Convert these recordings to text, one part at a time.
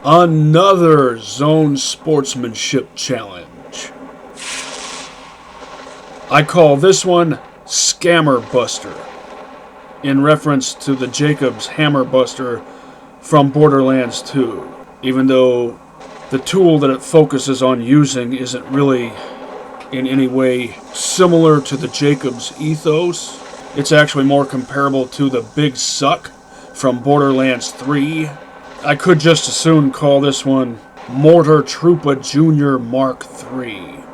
Another Zone Sportsmanship Challenge. I call this one Scammer Buster, in reference to the Jacob's Hammer Buster from Borderlands 2, even though the tool that it focuses on using isn't really in any way similar to the Jacob's ethos. It's actually more comparable to the Big Suck from Borderlands 3. I could just as soon call this one Mortar Troopa Jr. Mk.3.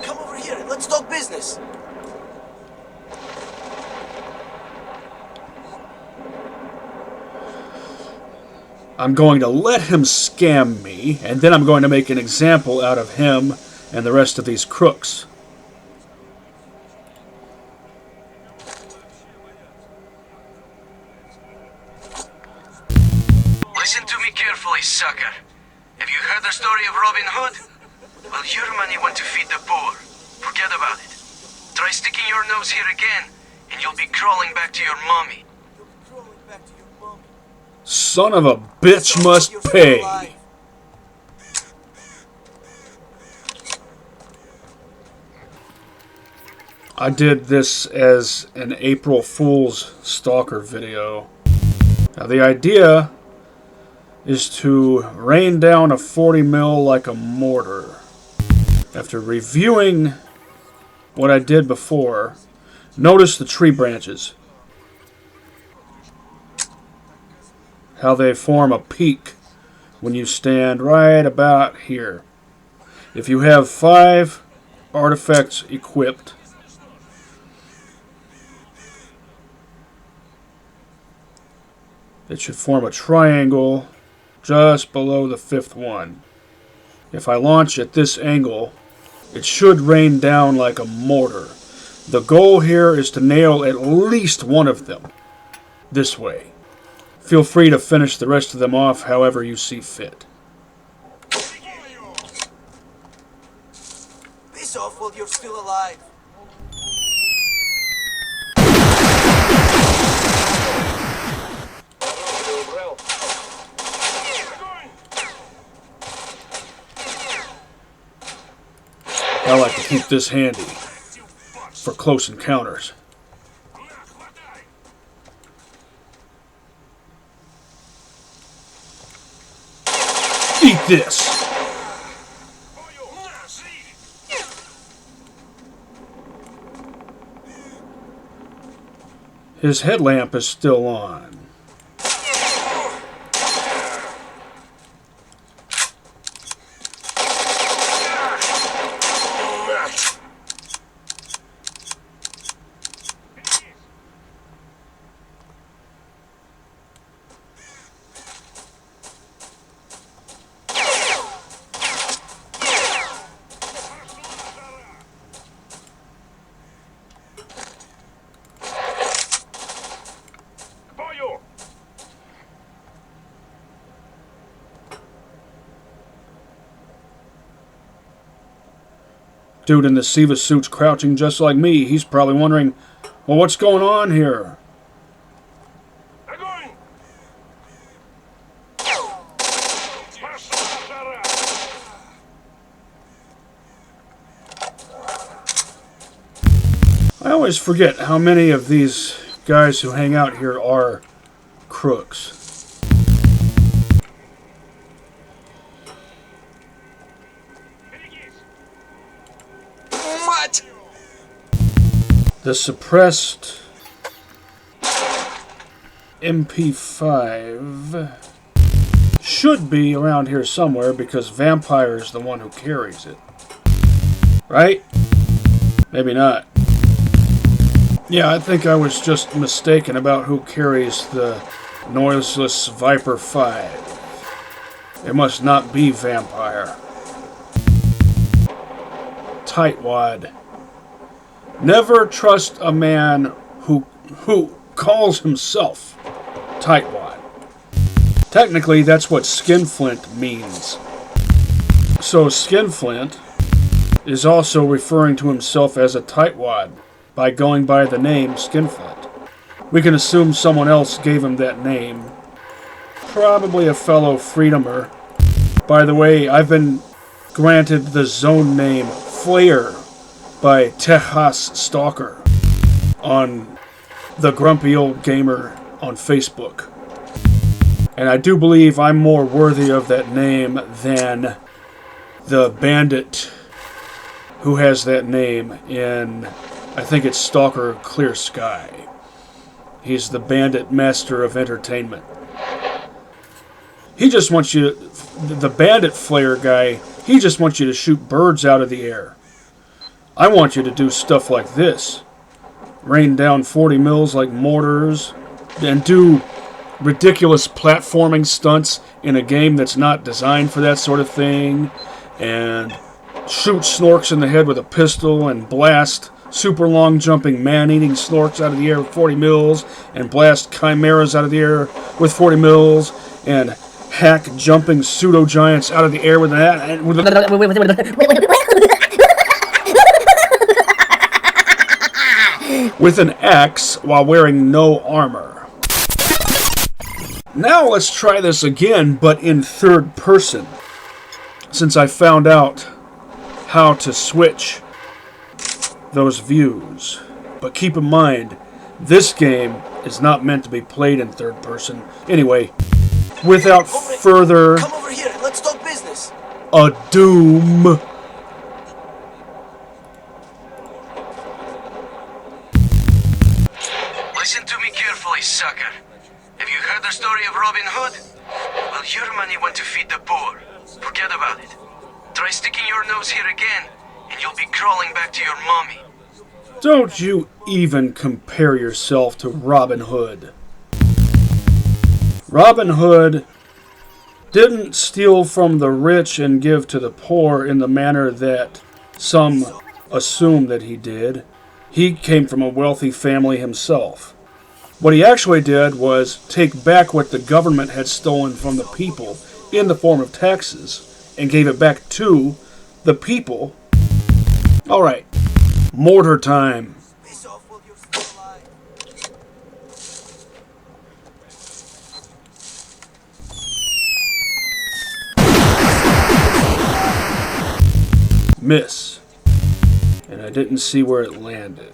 Come over here and let's talk business. I'm going to let him scam me, and then I'm going to make an example out of him and the rest of these crooks. Listen to me carefully, sucker. Have you heard the story of Robin Hood? Well, your money went to feed the poor. Forget about it. Try sticking your nose here again, and you'll be crawling back to your mommy. Son of a bitch must pay. I did this as an April Fool's stalker video. Now the idea is to rain down a 40 mil like a mortar. After reviewing what I did before, notice the tree branches. How they form a peak when you stand right about here. If you have 5 artifacts equipped, it should form a triangle just below the 5th one. If I launch at this angle, it should rain down like a mortar. The goal here is to nail at least one of them this way. Feel free to finish the rest of them off however you see fit. Piss off while you're still alive. I like to keep this handy for close encounters. Eat this! His headlamp is still on. Dude in the Siva suit's crouching just like me. He's probably wondering, well, what's going on here? I always forget how many of these guys who hang out here are crooks. The suppressed MP5 should be around here somewhere because Vampire is the one who carries it. Right? Maybe not. Yeah, I think I was just mistaken about who carries the noiseless Viper 5. It must not be Vampire. Tightwad. Never trust a man who calls himself Tightwad. Technically, that's what Skinflint means. So Skinflint is also referring to himself as a Tightwad by going by the name Skinflint. We can assume someone else gave him that name probably a fellow freedomer. By the way, I've been granted the zone name Flair by Texas Stalker on the Grumpy Old Gamer on Facebook. And I do believe I'm more worthy of that name than the bandit who has that name in, I think it's Stalker Clear Sky. He's the bandit master of entertainment. He just wants you, the bandit Flare guy, he just wants you to shoot birds out of the air. I want you to do stuff like this. Rain down 40 mils like mortars, and do ridiculous platforming stunts in a game that's not designed for that sort of thing, and shoot snorks in the head with a pistol, and blast super long jumping man-eating snorks out of the air with 40 mils, and blast chimeras out of the air with 40 mils, and hack jumping pseudo-giants out of the air with that. With an axe while wearing no armor. Now let's try this again, but in third person, since I found out how to switch those views. But keep in mind, this game is not meant to be played in third person. Anyway, without further Come over here and let's talk business. ado, Listen to me carefully, sucker. Have you heard the story of Robin Hood? Well, your money went to feed the poor. Forget about it. Try sticking your nose here again, and you'll be crawling back to your mommy. don't you even compare yourself to Robin Hood. Robin Hood didn't steal from the rich and give to the poor in the manner that some assume that he did. He came from a wealthy family himself. What he actually did was take back what the government had stolen from the people in the form of taxes and gave it back to the people. Alright, Mortar time. Miss. And I didn't see where it landed.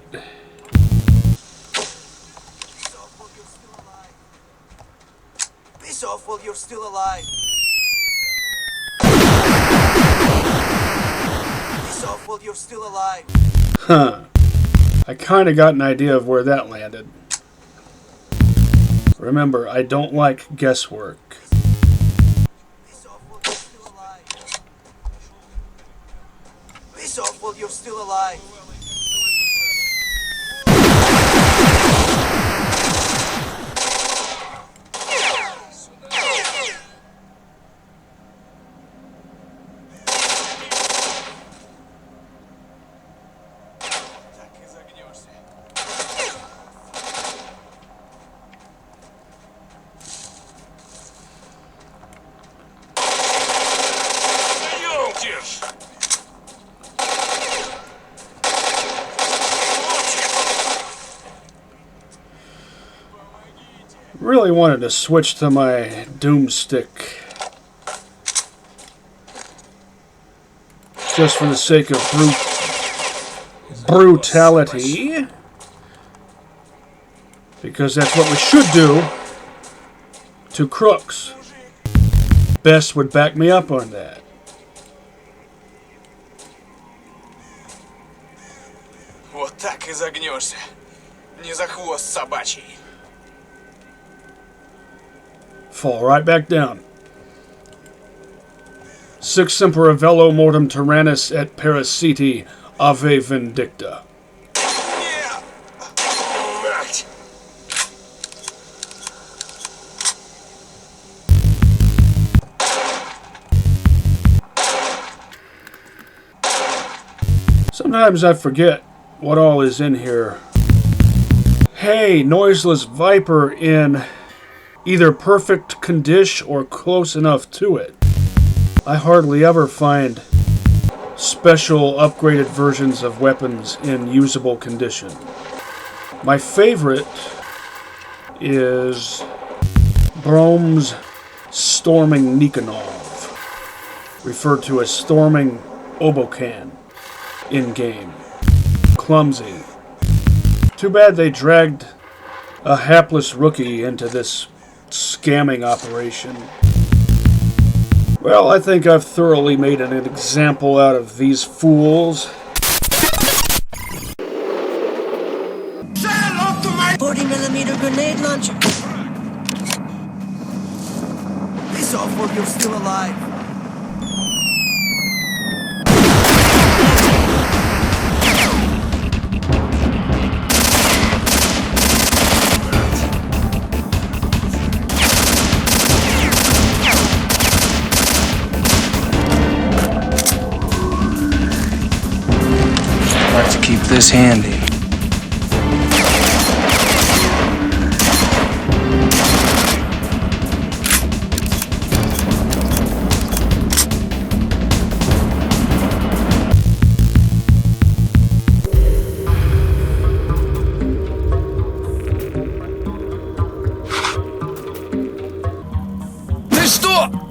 Piss off while you're still alive. Piss off while you're still alive. Huh. I kinda got an idea of where that landed. Remember, I don't like guesswork. Piss off while you're still alive. Piss off while you're still alive. Really wanted to switch to my doomstick. Just for the sake of brutality. Because that's what we should do to crooks. Best would back me up on that. Вот так и загнешься. Не за хвост собачий. Fall right back down. Six semper avello mortem tyrannus et parasiti ave vindicta. Мать! Sometimes I forget what all is in here. Hey, noiseless viper in either perfect condition or close enough to it. I hardly ever find special upgraded versions of weapons in usable condition. My favorite is Brome's Storming Nikonov, referred to as Storming Obokan in-game. Clumsy. Too bad they dragged a hapless rookie into this scamming operation. Well, I think I've thoroughly made an example out of these fools. 40mm grenade launcher. Piss off while you're still alive. Like to keep this handy. Stop!